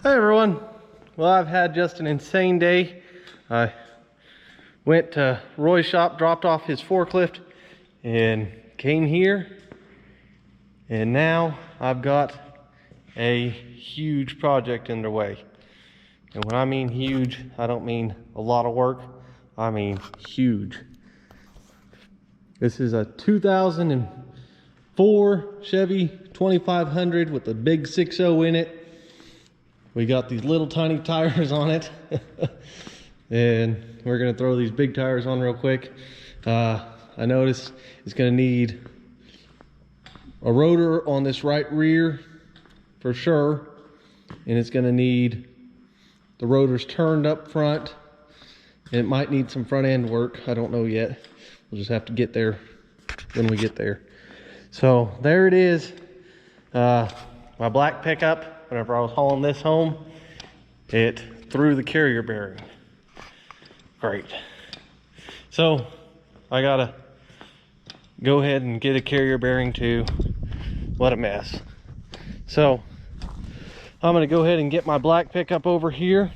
Hey everyone. Well, I've had just an insane day. I went to Roy's shop, dropped off his forklift, and came here. And now I've got a huge project underway. And when I mean huge, I don't mean a lot of work. I mean huge. This is a 2004 Chevy 2500 with a big 6.0 in it. We got these little tiny tires on it. And we're gonna throw these big tires on real quick. I noticed it's gonna need a rotor on this right rear for sure. And it's gonna need the rotors turned up front. It might need some front end work. I don't know yet. We'll just have to get there when we get there. So there it is. My black pickup. Whenever I was hauling this home, it threw the carrier bearing. Great. So I gotta go ahead and get a carrier bearing too. What a mess. So I'm gonna go ahead and get my black pickup over here,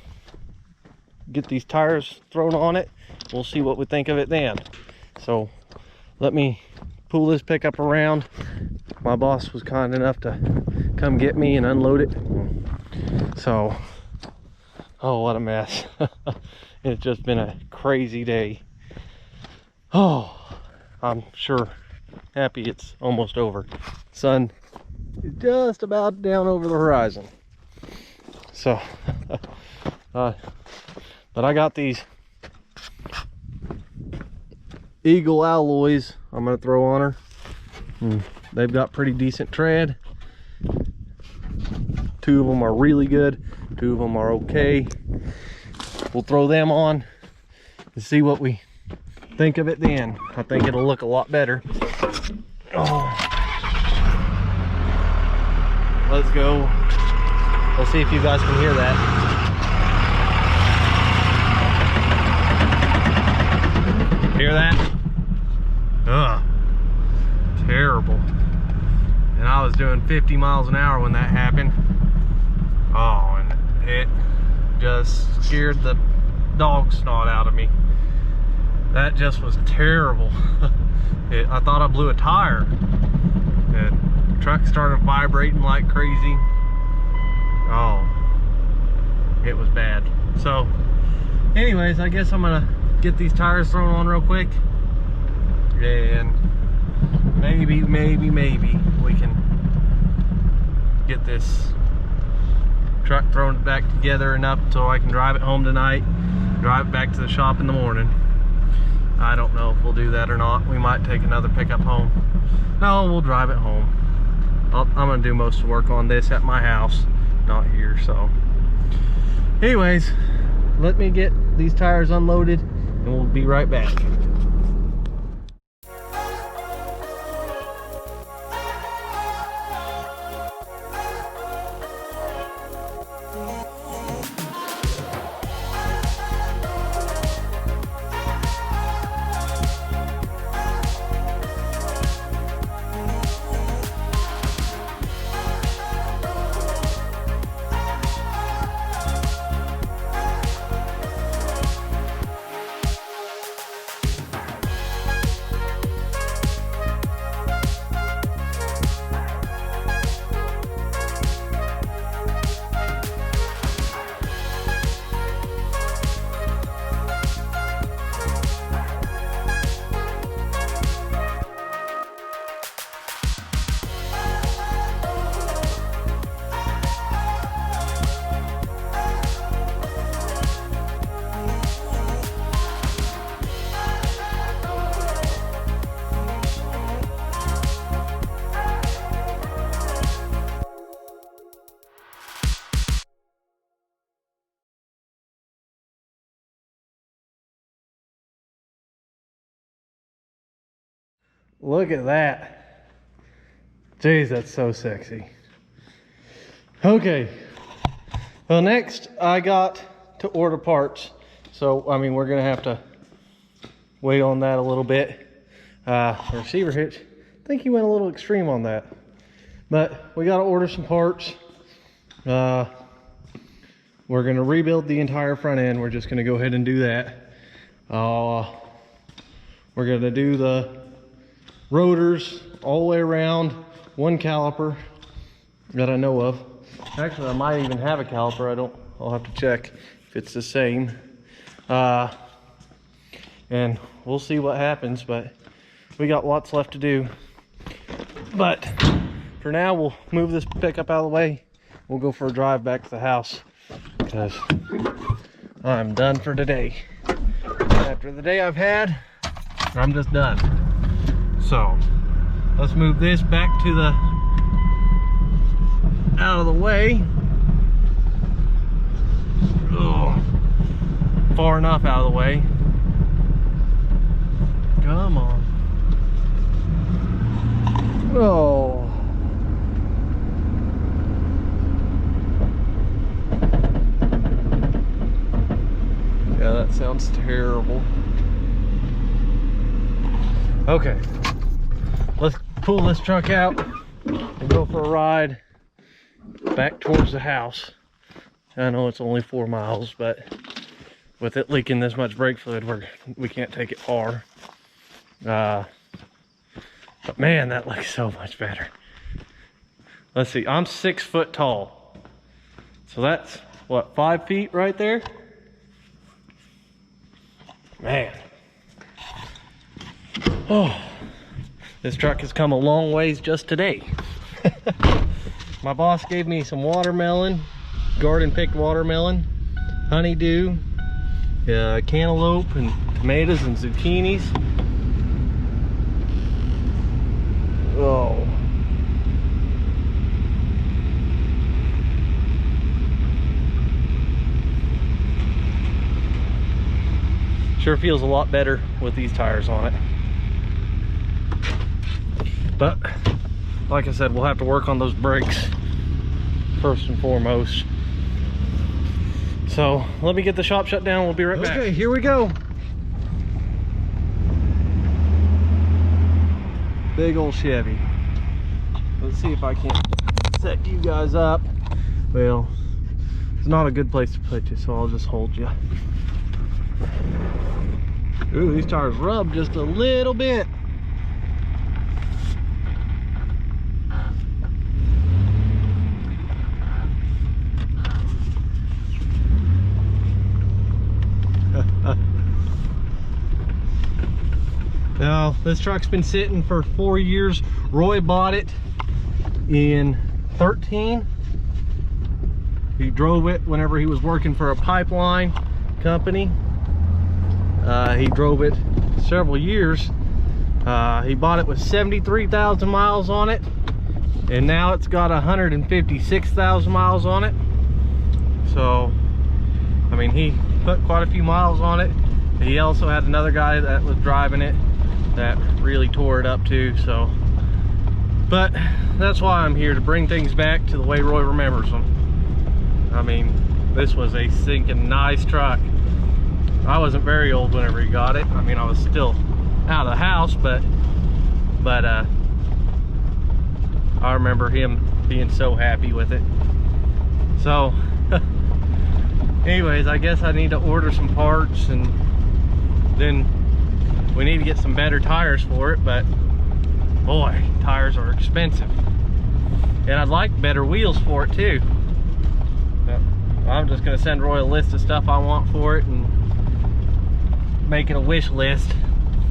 get these tires thrown on it. We'll see what we think of it then. So let me pull this pickup around. My boss was kind enough to come get me and unload it. So, oh, what a mess. It's just been a crazy day. Oh, I'm sure happy it's almost over. Sun is just about down over the horizon. So, but I got these Eagle alloys I'm gonna throw on her. They've got pretty decent tread. Two of them are really good. Two of them are okay. We'll throw them on and see what we think of it then. I think it'll look a lot better. Oh. Let's go. Let's see if you guys can hear that. Hear that? Ugh. Terrible. And I was doing 50 miles an hour when that happened. Oh, and it just scared the dog snot out of me. That just was terrible. I thought I blew a tire. The truck started vibrating like crazy. Oh, it was bad. So anyways, I guess I'm gonna get these tires thrown on real quick, and maybe we can get this truck thrown back together enough so I can drive it home tonight, drive it back to the shop in the morning. I don't know if we'll do that or not. We might take another pickup home. No, we'll drive it home. I'm gonna do most of the work on this at my house, not here. So anyways, let me get these tires unloaded and we'll be right back. Look at that. Jeez, that's so sexy. Okay. Well, next I got to order parts. So, I mean, we're going to have to wait on that a little bit. Receiver hitch, I think he went a little extreme on that. But we got to order some parts. we're gonna rebuild the entire front end. We're just gonna go ahead and do that. We're gonna do the rotors all the way around, one caliper that I know of. Actually, I might even have a caliper. I'll have to check if it's the same. And we'll see what happens, but we got lots left to do. But for now, we'll move this pickup out of the way. We'll go for a drive back to the house because I'm done for today. After the day I've had, I'm just done. So let's move this back to the out of the way. Oh, far enough out of the way. Come on. Oh. Yeah, that sounds terrible. Okay, let's pull this truck out and go for a ride back towards the house. I know it's only 4 miles, but with it leaking this much brake fluid, we can't take it far. But man, that looks so much better. Let's see, I'm 6 foot tall. So that's, what, 5 feet right there? Man. Oh, this truck has come a long ways just today. My boss gave me some watermelon, garden picked watermelon, honeydew, cantaloupe and tomatoes and zucchinis. Oh. Sure feels a lot better with these tires on it. But like I said, we'll have to work on those brakes first and foremost. So let me get the shop shut down. We'll be right back. Okay, here we go. Big old Chevy. Let's see if I can set you guys up. Well, it's not a good place to put you, so I'll just hold you. Ooh, these tires rub just a little bit. Now, this truck's been sitting for 4 years. Roy bought it in 13. He drove it whenever he was working for a pipeline company. He drove it several years. He bought it with 73,000 miles on it, and now it's got 156,000 miles on it. So, I mean, he put quite a few miles on it. He also had another guy that was driving it that really tore it up too. So, but that's why I'm here, to bring things back to the way Roy remembers them. I mean, this was a sinking nice truck. I wasn't very old whenever he got it. I mean, I was still out of the house, but I remember him being so happy with it. So anyways, I guess I need to order some parts, and then we need to get some better tires for it. But boy, tires are expensive, and I'd like better wheels for it too. But I'm just gonna send Roy a list of stuff I want for it and make it a wish list,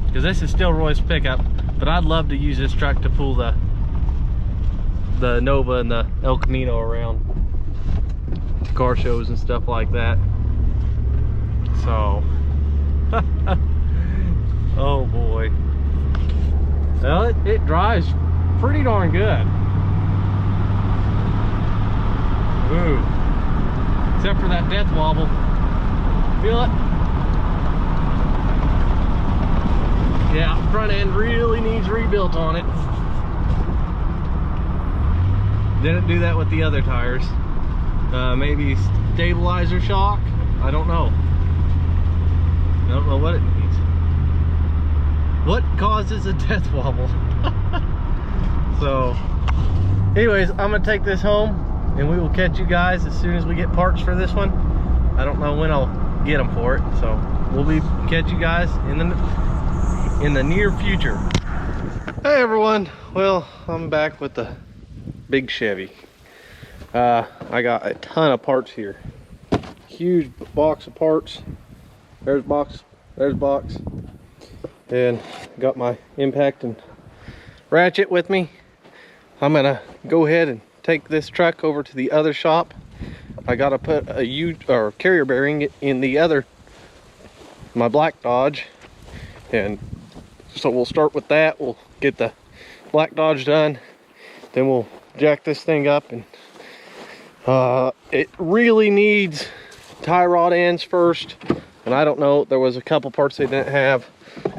because this is still Roy's pickup, but I'd love to use this truck to pull the Nova and the El Camino around car shows and stuff like that. So oh boy, well, it drives pretty darn good. Ooh, except for that death wobble. Feel it? Yeah, front end really needs rebuilt on it. Didn't do that with the other tires. Maybe stabilizer shock, I don't know. I don't know what it needs. What causes a death wobble? So anyways, I'm gonna take this home, and we will catch you guys as soon as we get parts for this one. I don't know when I'll get them for it, so we'll catch you guys in the near future. Hey everyone, well, I'm back with the big Chevy. I got a ton of parts here. Huge box of parts. There's box, and got my impact and ratchet with me. I'm gonna go ahead and take this truck over to the other shop. I gotta put a carrier bearing in my black Dodge, and so we'll start with that. We'll get the black Dodge done, then we'll jack this thing up, and it really needs tie rod ends first, and I don't know, there was a couple parts they didn't have,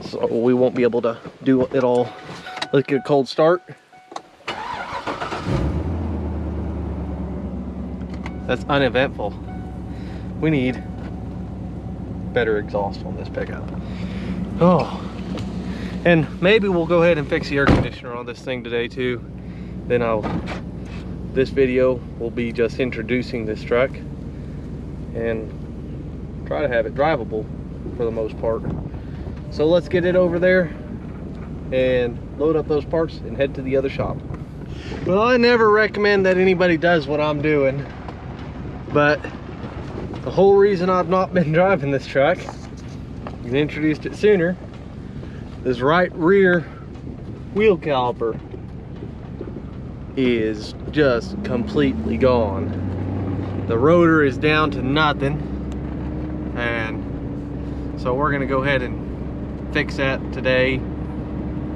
so we won't be able to do it all. Let's get a cold start. That's uneventful. We need better exhaust on this pickup. Oh, and maybe we'll go ahead and fix the air conditioner on this thing today too. Then this video will be just introducing this truck and try to have it drivable for the most part. So let's get it over there and load up those parts and head to the other shop. Well, I never recommend that anybody does what I'm doing, but the whole reason I've not been driving this truck, I introduced it sooner, this right rear wheel caliper is just completely gone. The rotor is down to nothing, and so we're gonna go ahead and fix that today.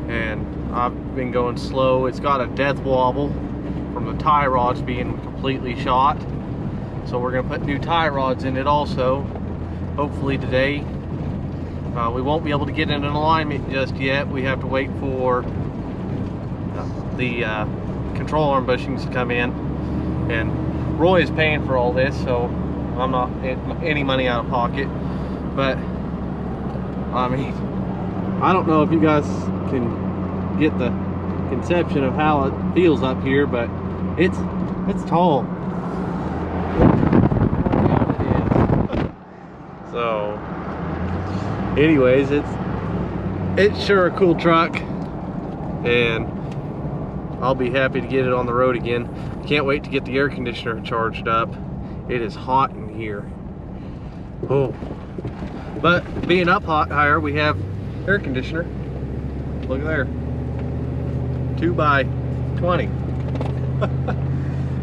And I've been going slow. It's got a death wobble from the tie rods being completely shot, so we're gonna put new tie rods in it also, hopefully today. We won't be able to get in an alignment just yet. We have to wait for the control arm bushings to come in, and Roy is paying for all this, so I'm not any money out of pocket. But I mean, I don't know if you guys can get the conception of how it feels up here, but it's tall. So anyways, it's sure a cool truck, and I'll be happy to get it on the road again. Can't wait to get the air conditioner charged up. It is hot in here. Oh, but being up higher, we have air conditioner. Look there, 2x20.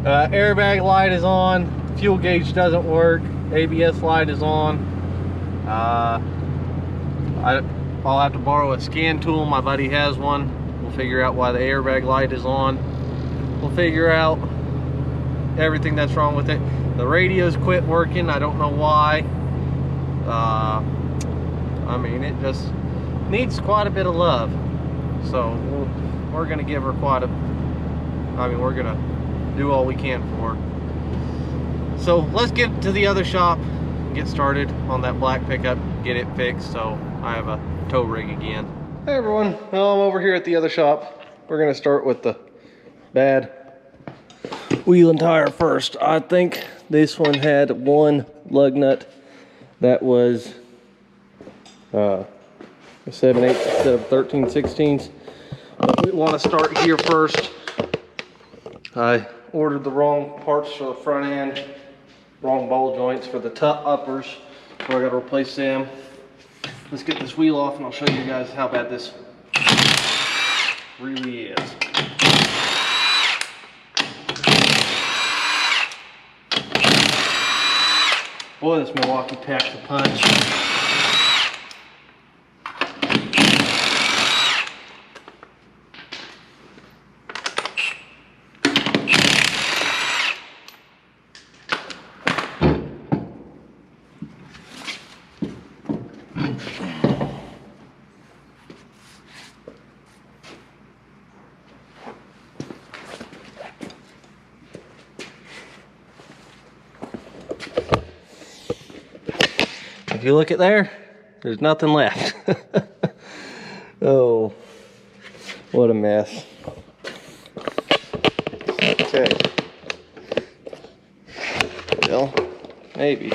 Airbag light is on. Fuel gauge doesn't work. ABS light is on. I'll have to borrow a scan tool. My buddy has one. We'll figure out why the airbag light is on. We'll figure out everything that's wrong with it. The radio's quit working. I don't know why. I mean, it just needs quite a bit of love. So we're gonna give her we're gonna do all we can for her. So let's get to the other shop, get started on that black pickup, get it fixed so I have a tow rig again. Hey everyone, well, I'm over here at the other shop. We're gonna start with the bad wheel and tire first. I think this one had one lug nut that was 7/8 instead of 13/16. But we want to start here first. I ordered the wrong parts for the front end, wrong ball joints for the uppers, so I got to replace them. Let's get this wheel off and I'll show you guys how bad this really is. Boy, this Milwaukee packs a punch. If you look at there, there's nothing left. Oh, what a mess. Okay, Maybe.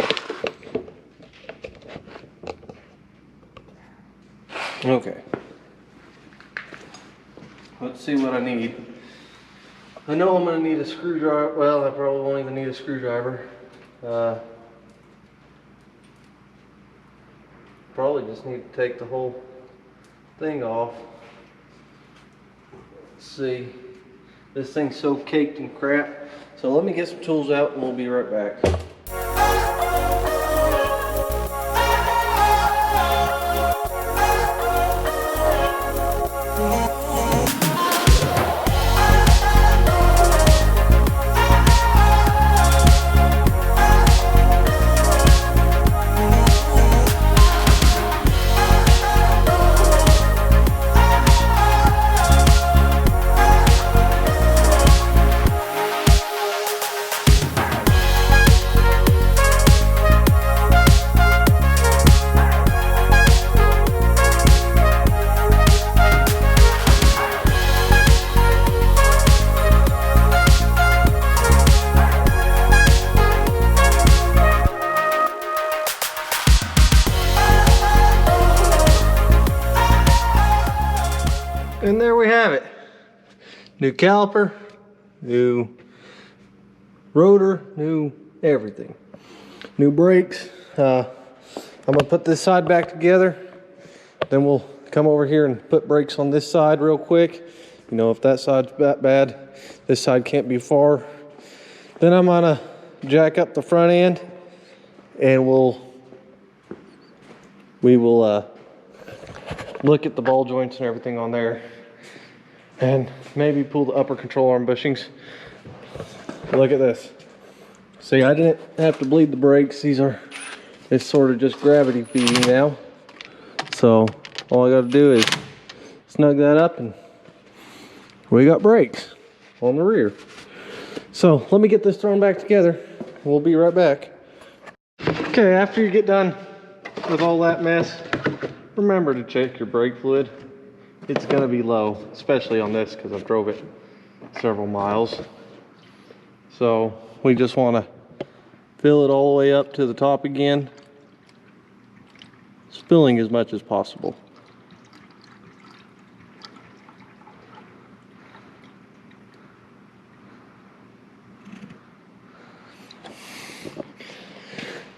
Okay. Let's see what I need. I know I'm going to need a screwdriver. Well, I probably won't even need a screwdriver. Probably just need to take the whole thing off. Let's see. This thing's so caked in crap. So let me get some tools out and we'll be right back. And there we have it. New caliper, new rotor, new everything. New brakes. I'm gonna put this side back together. Then we'll come over here and put brakes on this side real quick. You know, if that side's that bad, this side can't be far. Then I'm gonna jack up the front end and we will look at the ball joints and everything on there, and maybe pull the upper control arm bushings. Look at this. See, I didn't have to bleed the brakes. It's sort of just gravity feeding now. So all I got to do is snug that up and we got brakes on the rear. So let me get this thrown back together. We'll be right back. Okay, after you get done with all that mess, remember to check your brake fluid. It's gonna be low, especially on this because I've drove it several miles. So we just wanna fill it all the way up to the top again, spilling as much as possible.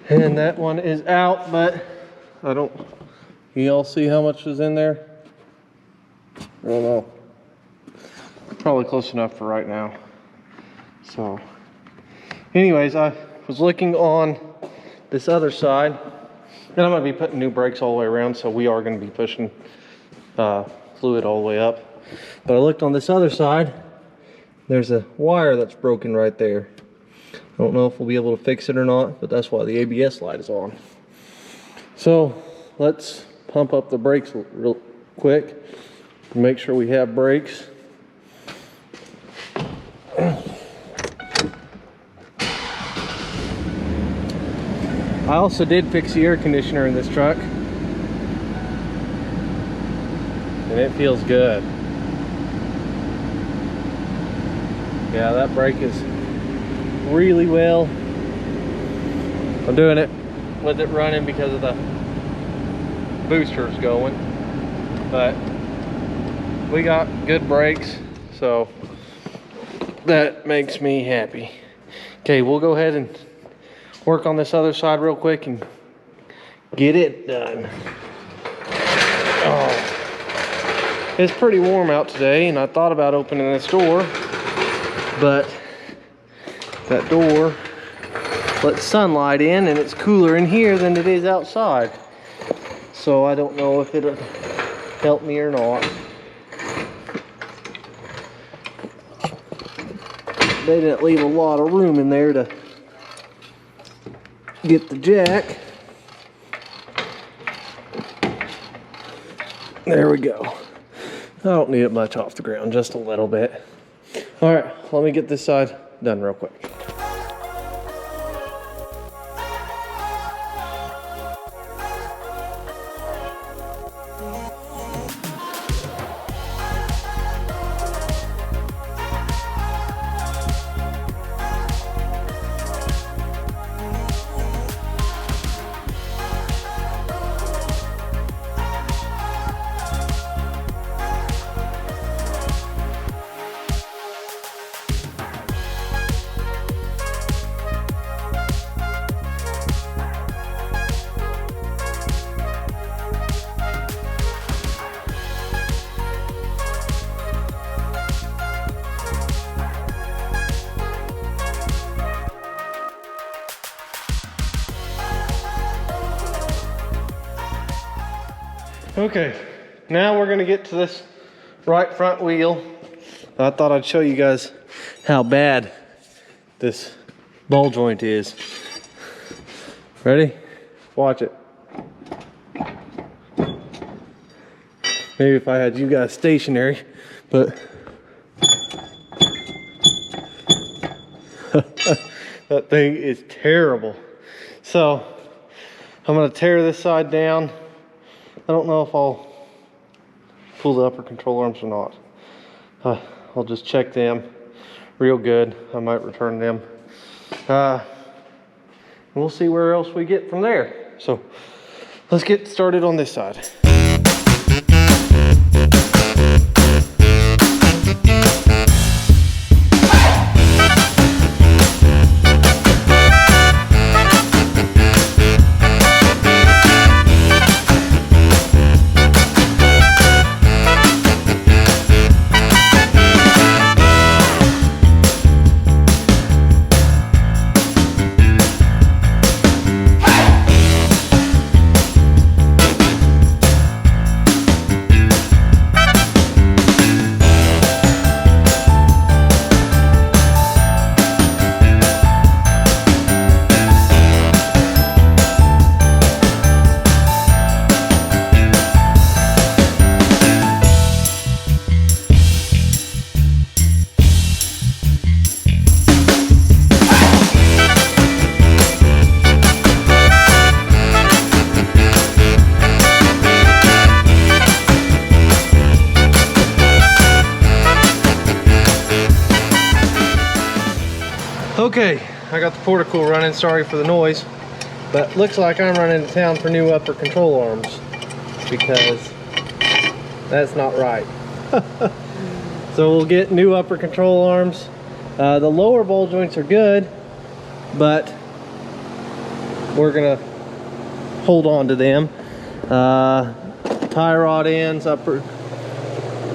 And that one is out, but you all see how much is in there? I don't know. Probably close enough for right now. So, anyways, I was looking on this other side, and I'm gonna be putting new brakes all the way around, so we are gonna be pushing fluid all the way up. But I looked on this other side, there's a wire that's broken right there. I don't know if we'll be able to fix it or not, but that's why the ABS light is on. So let's pump up the brakes real quick, make sure we have brakes. I also did fix the air conditioner in this truck, and it feels good. Yeah, that brake is really well. I'm doing it with it running because of the boosters going, but we got good brakes, so that makes me happy. Okay, we'll go ahead and work on this other side real quick and get it done. Oh, it's pretty warm out today, and I thought about opening this door, but that door lets sunlight in, and it's cooler in here than it is outside. So I don't know if it'll help me or not. They didn't leave a lot of room in there to get the jack. There we go. I don't need it much off the ground, just a little bit. All right, let me get this side done real quick. Okay, now we're gonna get to this right front wheel. I thought I'd show you guys how bad this ball joint is. Ready? Watch it. Maybe if I had you guys stationary, but that thing is terrible. So I'm gonna tear this side down. I don't know if I'll pull the upper control arms or not. I'll just check them real good. I might return them. We'll see where else we get from there. So let's get started on this side. Okay, I got the portico running, sorry for the noise, but looks like I'm running to town for new upper control arms because that's not right. So we'll get new upper control arms. The lower ball joints are good, but we're gonna hold on to them. Tie rod ends, upper,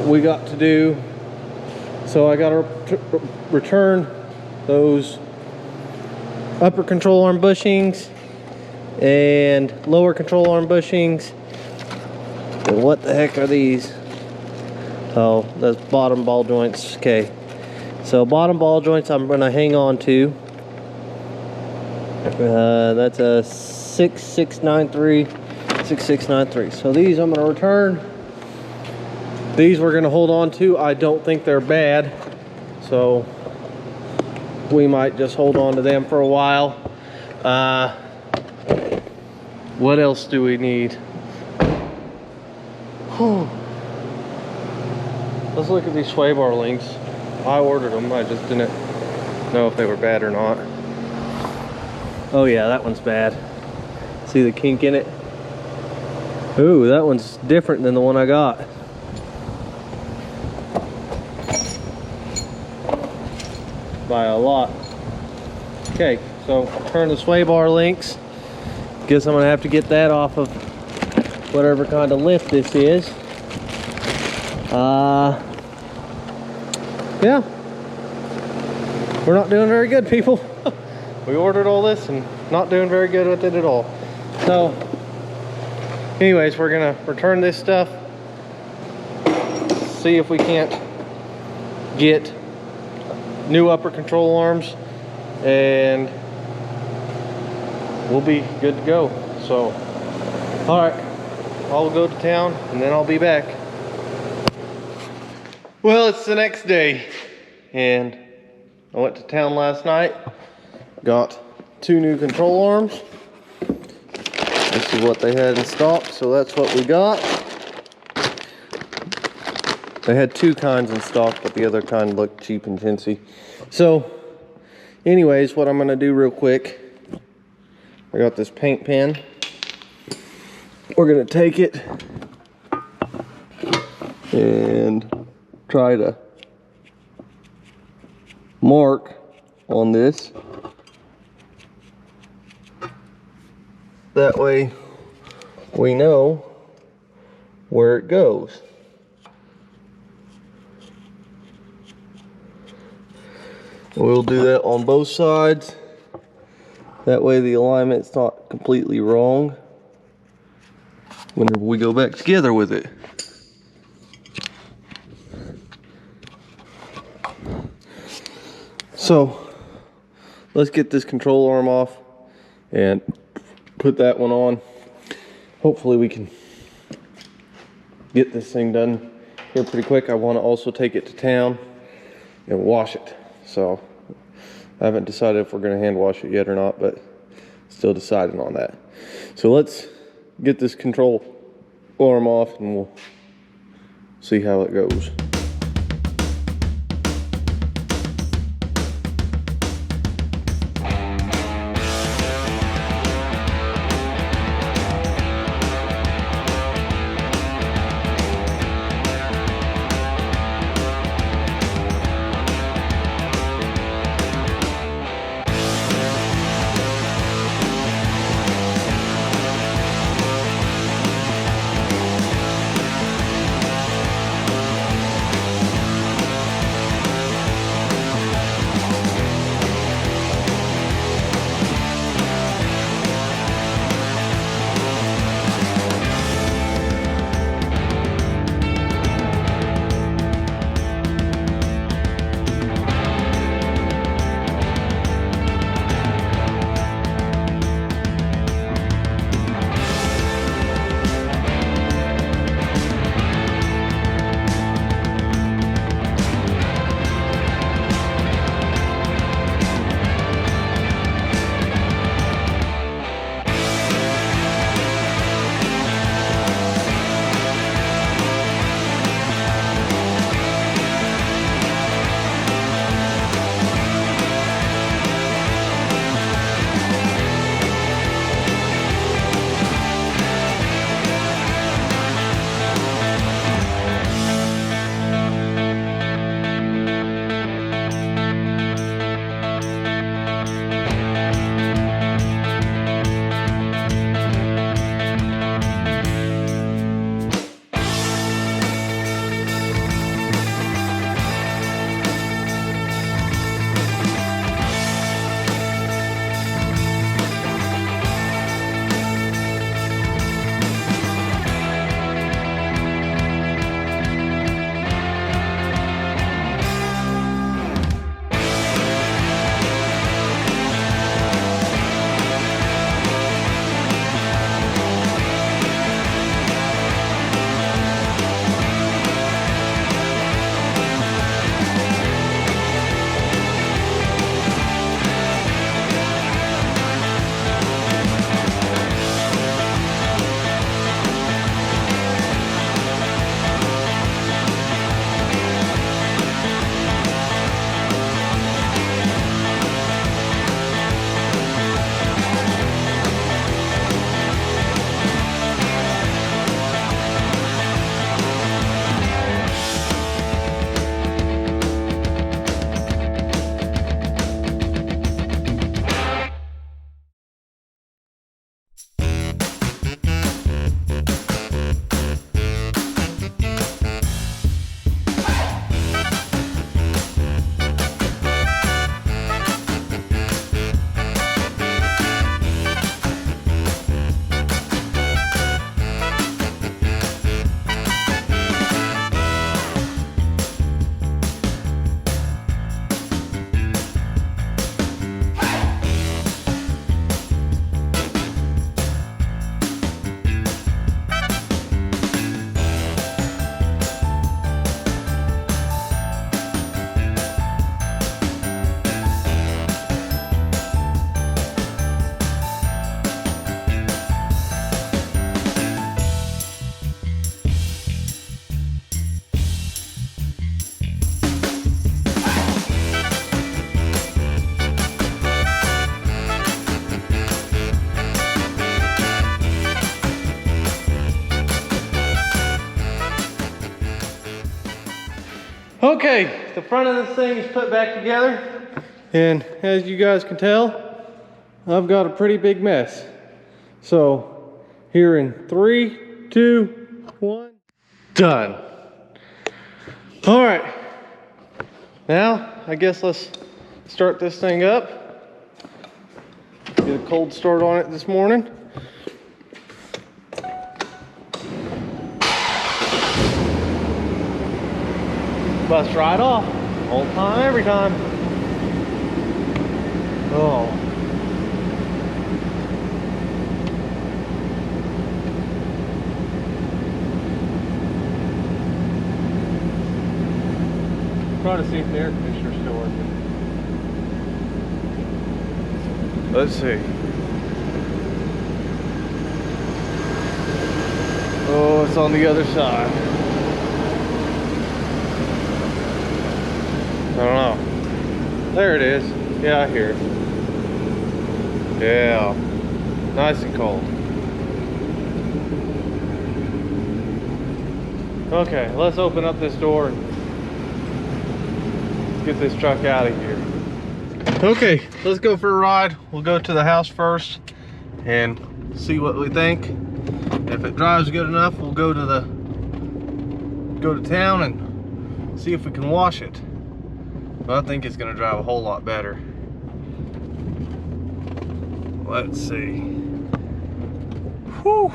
we got to do. So I gotta return those upper control arm bushings and lower control arm bushings. And what the heck are these? Oh, those bottom ball joints. Okay, so bottom ball joints I'm going to hang on to. That's a 6693, 6693. So these I'm going to return. These we're going to hold on to. I don't think they're bad, so we might just hold on to them for a while. What else do we need? Let's look at these sway bar links. I ordered them, I just didn't know if they were bad or not. Oh yeah, that one's bad. See the kink in it? Ooh, that one's different than the one I got. By ALOT. Okay, so turn the sway bar links. Guess I'm gonna have to get that off of whatever kind of lift this is. Yeah, we're not doing very good, people. We ordered all this and not doing very good with it at all. So anyways, we're gonna return this stuff, see if we can't get new upper control arms, and we'll be good to go. So all right, I'll go to town and then I'll be back. Well, it's the next day and I went to town last night, got 2 new control arms. This is what they had in stock, so that's what we got. They had 2 kinds in stock, but the other kind looked cheap and chintzy. So anyways, what I'm gonna do real quick, I got this paint pen. We're gonna take it and try to mark on this. That way we know where it goes. We'll do that on both sides. That way the alignment's not completely wrong. whenever we go back together with it. So let's get this control arm off and put that one on. Hopefully we can get this thing done here pretty quick. I want to also take it to town and wash it. So I haven't decided if we're going to hand wash it yet or not, but still deciding on that. So let's get this control arm off and we'll see how it goes. Okay, the front of this thing is put back together, and as you guys can tell, I've got a pretty big mess. So here in 3, 2, 1, done. All right, now I guess let's start this thing up. Get a cold start on it this morning. Bust right off. Whole time, every time. Oh. Try to see if the air conditioner's still working. Let's see. Oh, it's on the other side. I don't know. There it is. Yeah, I hear it. Yeah. Nice and cold. Okay, let's open up this door and get this truck out of here. Okay, let's go for a ride. We'll go to the house first and see what we think. If it drives good enough, we'll go to town and see if we can wash it. But I think it's gonna drive a whole lot better. Let's see. Whew.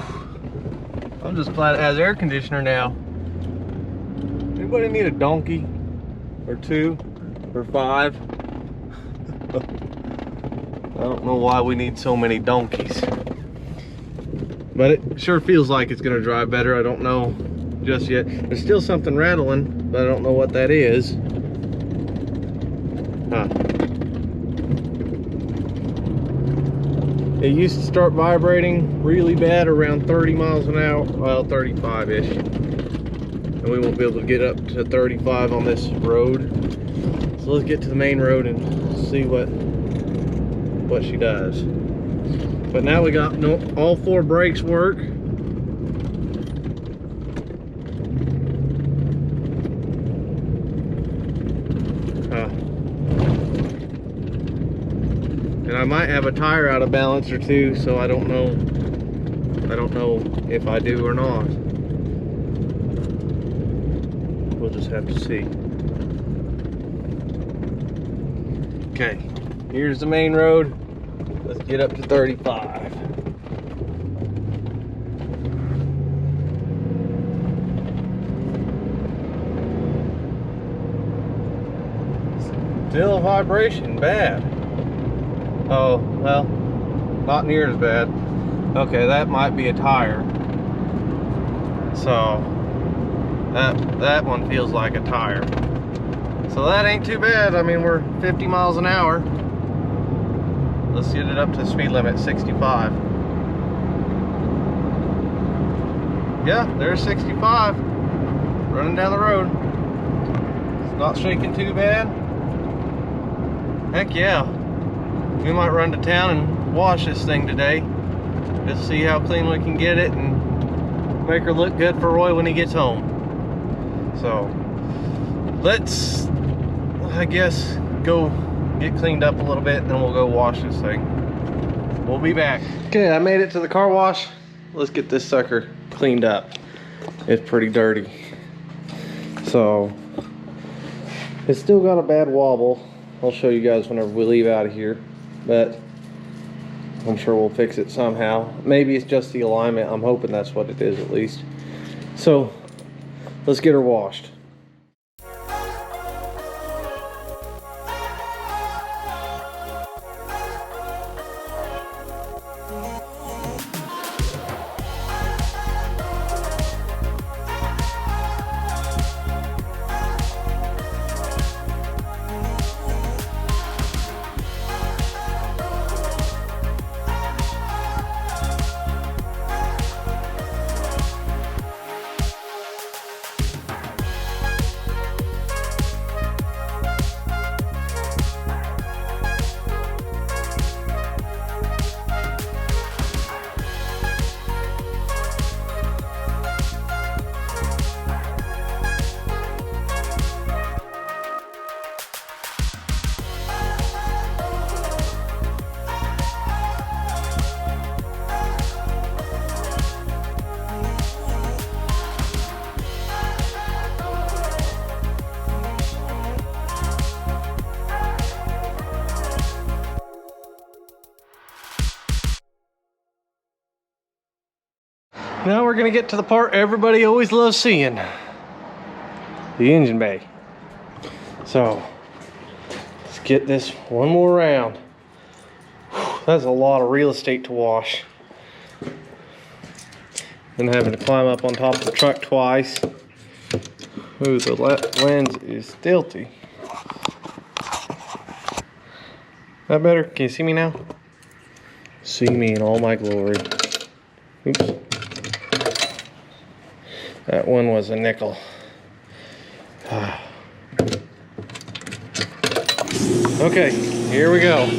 I'm just glad it has air conditioner now. Anybody need a donkey or 2 or 5? I don't know why we need so many donkeys, but it sure feels like it's gonna drive better. I don't know just yet. There's still something rattling, but I don't know what that is. Huh. It used to start vibrating really bad around 30 miles an hour, well, 35-ish. And we won't be able to get up to 35 on this road. So let's get to the main road and see what she does. But now we got all 4 brakes work. And I might have a tire out of balance or 2, so I don't know if I do or not. We'll just have to see. Okay, here's the main road. Let's get up to 35. Still a vibration, bad. Oh, well, not near as bad. Okay, that might be a tire. So, that one feels like a tire. So that ain't too bad. I mean, we're 50 miles an hour. Let's get it up to the speed limit, 65. Yeah, there's 65. Running down the road. It's not shaking too bad. Heck yeah. We might run to town and wash this thing today. Just see how clean we can get it and make her look good for Roy when he gets home. So, let's, I guess, go get cleaned up a little bit, and then we'll go wash this thing. We'll be back. Okay, I made it to the car wash. Let's get this sucker cleaned up. It's pretty dirty. So, it's still got a bad wobble. I'll show you guys whenever we leave out of here, but I'm sure we'll fix it somehow. Maybe it's just the alignment. I'm hoping that's what it is at least. So, let's get her washed. Now we're gonna get to the part everybody always loves seeing. The engine bay. So let's get this one more round. Whew, that's a lot of real estate to wash. And having to climb up on top of the truck twice. Ooh, the lens is stilty. That better? Can you see me now? See me in all my glory. Oops. That one was a nickel. Okay, here we go.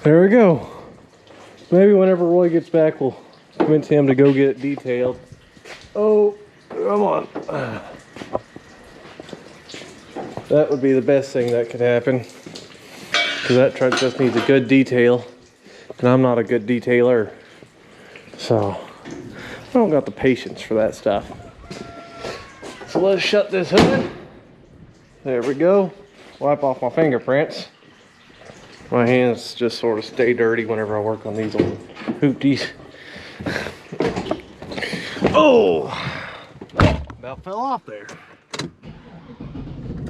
There we go. Maybe whenever Roy gets back, we'll convince him to go get it detailed. Oh, come on. That would be the best thing that could happen, because that truck just needs a good detail, and I'm not a good detailer, so I don't got the patience for that stuff. So let's shut this hood. There we go. Wipe off my fingerprints. My hands just sort of stay dirty whenever I work on these old hoopties. Oh! About fell off there.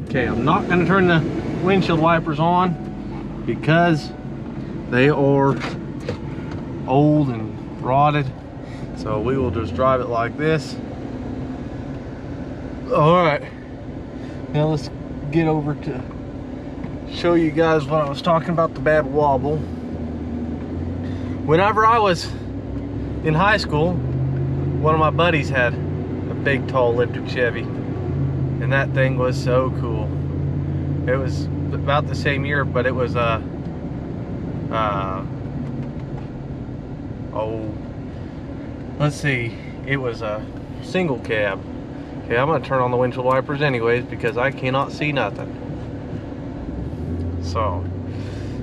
Okay, I'm not going to turn the windshield wipers on because they are old and rotted. So we will just drive it like this. Alright. Now let's get over to show you guys what I was talking about, the bad wobble. Whenever I was in high school, one of my buddies had a big tall electric Chevy, and that thing was so cool. It was about the same year, but it was a let's see, it was a single cab. Okay, I'm gonna turn on the windshield wipers anyways because I cannot see nothing. So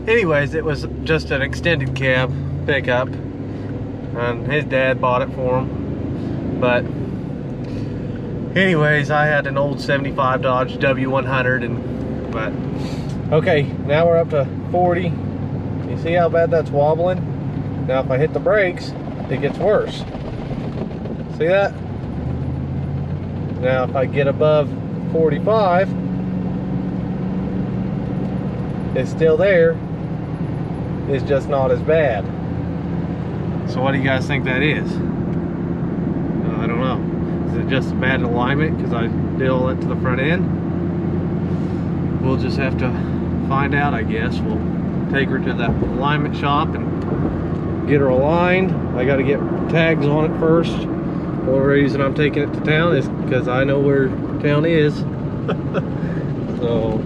anyways, it was just an extended cab pickup, and his dad bought it for him. But anyways, I had an old 75 Dodge W100, but okay, now we're up to 40. You see how bad that's wobbling? Now if I hit the brakes, it gets worse. See that? Now if I get above 45, it's still there. It's just not as bad. So what do you guys think that is? I don't know. Is it just a bad alignment because I did all that to the front end? We'll just have to find out, I guess. We'll take her to the alignment shop and get her aligned. I got to get tags on it first. The only reason I'm taking it to town is because I know where town is. So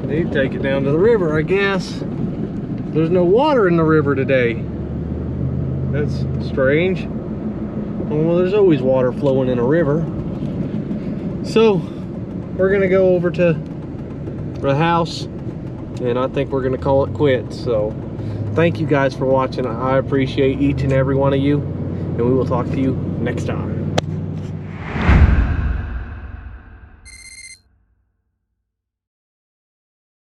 I need to take it down to the river, I guess. There's no water in the river today. That's strange. Well, there's always water flowing in a river. So we're gonna go over to the house, and I think we're gonna call it quits. So thank you guys for watching. I appreciate each and every one of you, and we will talk to you next time.